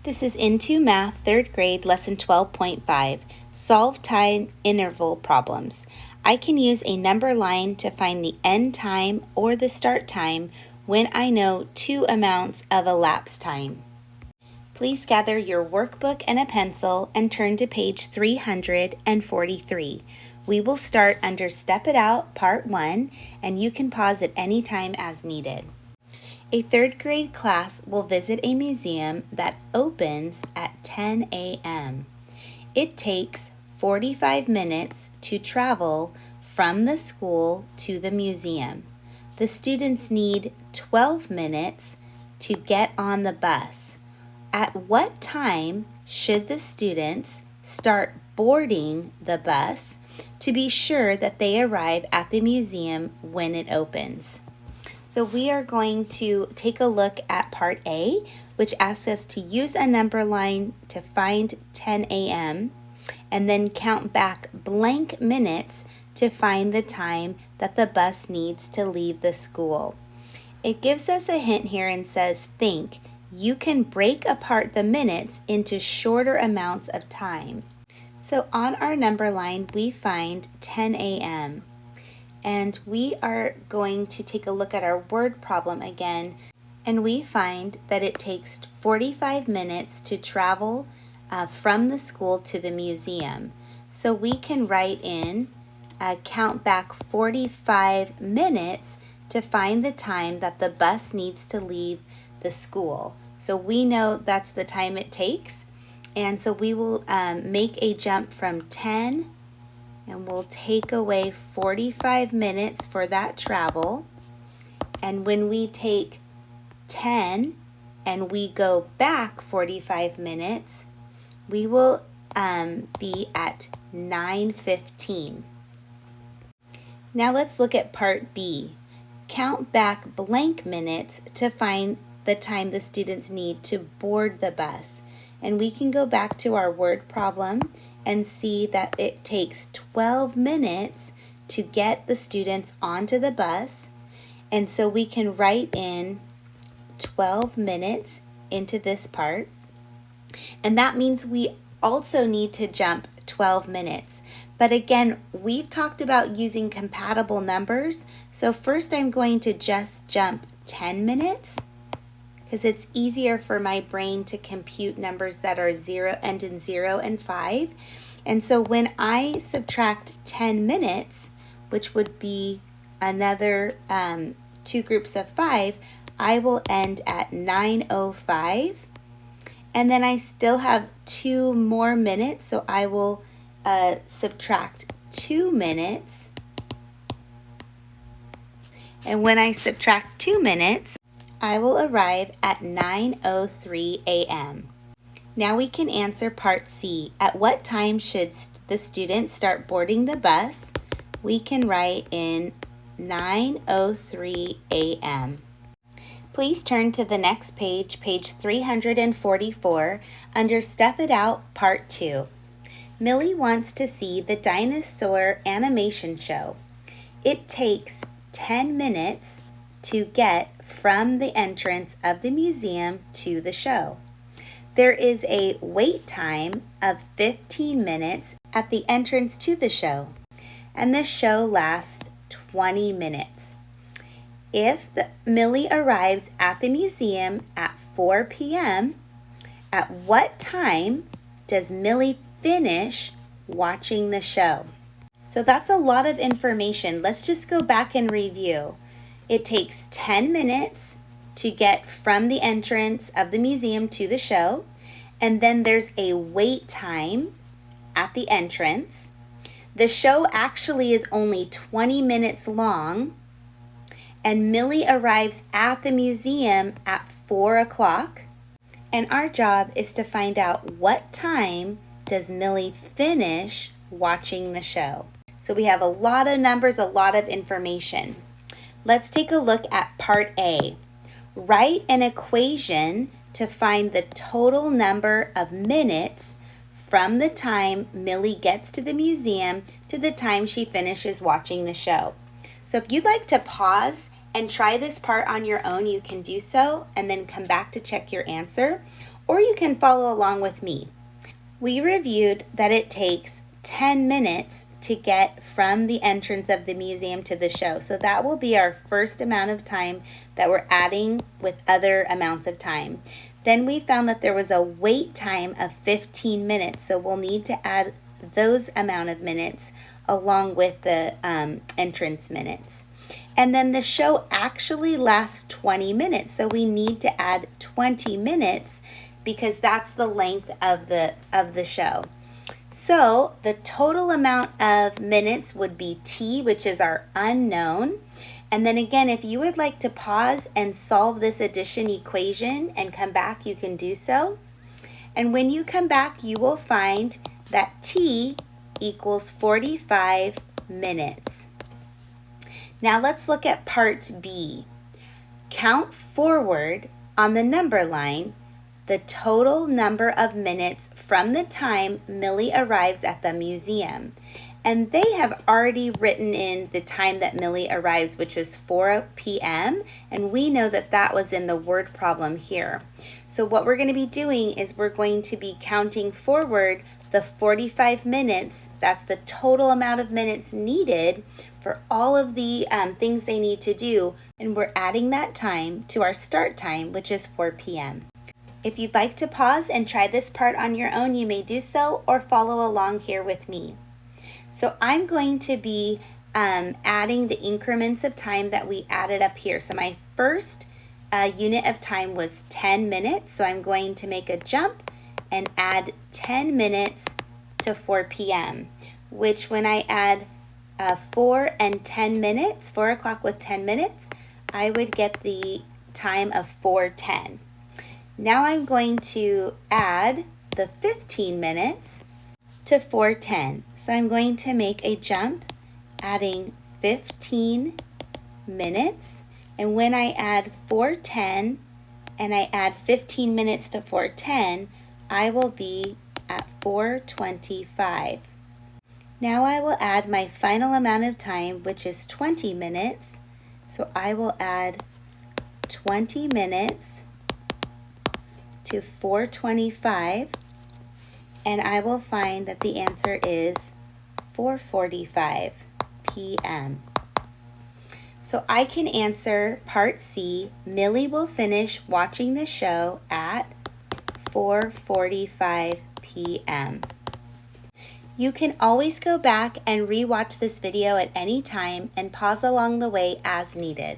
This is Into Math, 3rd grade, lesson 12.5, Solve Time Interval Problems. I can use a number line to find the end time or the start time when I know two amounts of elapsed time. Please gather your workbook and a pencil and turn to page 343. We will start under Step It Out, Part 1, and you can pause at any time as needed. A 3rd grade class will visit a museum that opens at 10 a.m. It takes 45 minutes to travel from the school to the museum. The students need 12 minutes to get on the bus. At what time should the students start boarding the bus to be sure that they arrive at the museum when it opens? So we are going to take a look at part A, which asks us to use a number line to find 10 a.m. and then count back blank minutes to find the time that the bus needs to leave the school. It gives us a hint here and says, think. You can break apart the minutes into shorter amounts of time. So on our number line, we find 10 a.m. And we are going to take a look at our word problem again, and we find that it takes 45 minutes to travel from the school to the museum. So we can write in, count back 45 minutes to find the time that the bus needs to leave the school. So we know that's the time it takes, and so we will make a jump from 10 and we'll take away 45 minutes for that travel. And when we take 10 and we go back 45 minutes, we will be at 9:15. Now let's look at part B. Count back blank minutes to find the time the students need to board the bus. And we can go back to our word problem and see that it takes 12 minutes to get the students onto the bus. And so we can write in 12 minutes into this part. And that means we also need to jump 12 minutes. But again, we've talked about using compatible numbers. So first I'm going to just jump 10 minutes because it's easier for my brain to compute numbers that are end in 0 and 5. And so when I subtract 10 minutes, which would be another two groups of 5, I will end at 9:05. And then I still have 2 more minutes, so I will subtract 2 minutes. And when I subtract 2 minutes, I will arrive at 9:03 a.m. Now we can answer part C. At what time should the students start boarding the bus? We can write in 9:03 a.m. Please turn to the next page, page 344, under Step It Out, Part 2. Millie wants to see the dinosaur animation show. It takes 10 minutes to get from the entrance of the museum to the show. There is a wait time of 15 minutes at the entrance to the show, and the show lasts 20 minutes. If Millie arrives at the museum at 4 p.m., at what time does Millie finish watching the show? So that's a lot of information. Let's just go back and review. It takes 10 minutes to get from the entrance of the museum to the show, and then there's a wait time at the entrance. The show actually is only 20 minutes long, and Millie arrives at the museum at 4 o'clock, and our job is to find out what time does Millie finish watching the show. So we have a lot of numbers, a lot of information. Let's take a look at part A. Write an equation to find the total number of minutes from the time Millie gets to the museum to the time she finishes watching the show. So if you'd like to pause and try this part on your own, you can do so and then come back to check your answer. or you can follow along with me. We reviewed that it takes 10 minutes to get from the entrance of the museum to the show. So that will be our first amount of time that we're adding with other amounts of time. Then we found that there was a wait time of 15 minutes. So we'll need to add those amount of minutes along with the entrance minutes. And then the show actually lasts 20 minutes. So we need to add 20 minutes because that's the length of the show. So the total amount of minutes would be T, which is our unknown. And then again, if you would like to pause and solve this addition equation and come back, you can do so. And when you come back, you will find that T equals 45 minutes. Now let's look at part B. Count forward on the number line the total number of minutes from the time Millie arrives at the museum. And they have already written in the time that Millie arrives, which was 4 p.m. And we know that that was in the word problem here. So what we're going to be doing is we're going to be counting forward the 45 minutes. That's the total amount of minutes needed for all of the things they need to do. And we're adding that time to our start time, which is 4 p.m. If you'd like to pause and try this part on your own, you may do so, or follow along here with me. So I'm going to be adding the increments of time that we added up here. So my first unit of time was 10 minutes. So I'm going to make a jump and add 10 minutes to 4 p.m., which when I add 4 and 10 minutes, 4 o'clock with 10 minutes, I would get the time of 4:10. Now I'm going to add the 15 minutes to 4:10. So I'm going to make a jump, adding 15 minutes. And when I add 4:10 and I add 15 minutes to 4:10, I will be at 4:25. Now I will add my final amount of time, which is 20 minutes. So I will add 20 minutes to 4:25, and I will find that the answer is 4:45 p.m. So I can answer part C. Millie will finish watching the show at 4:45 p.m. You can always go back and rewatch this video at any time and pause along the way as needed.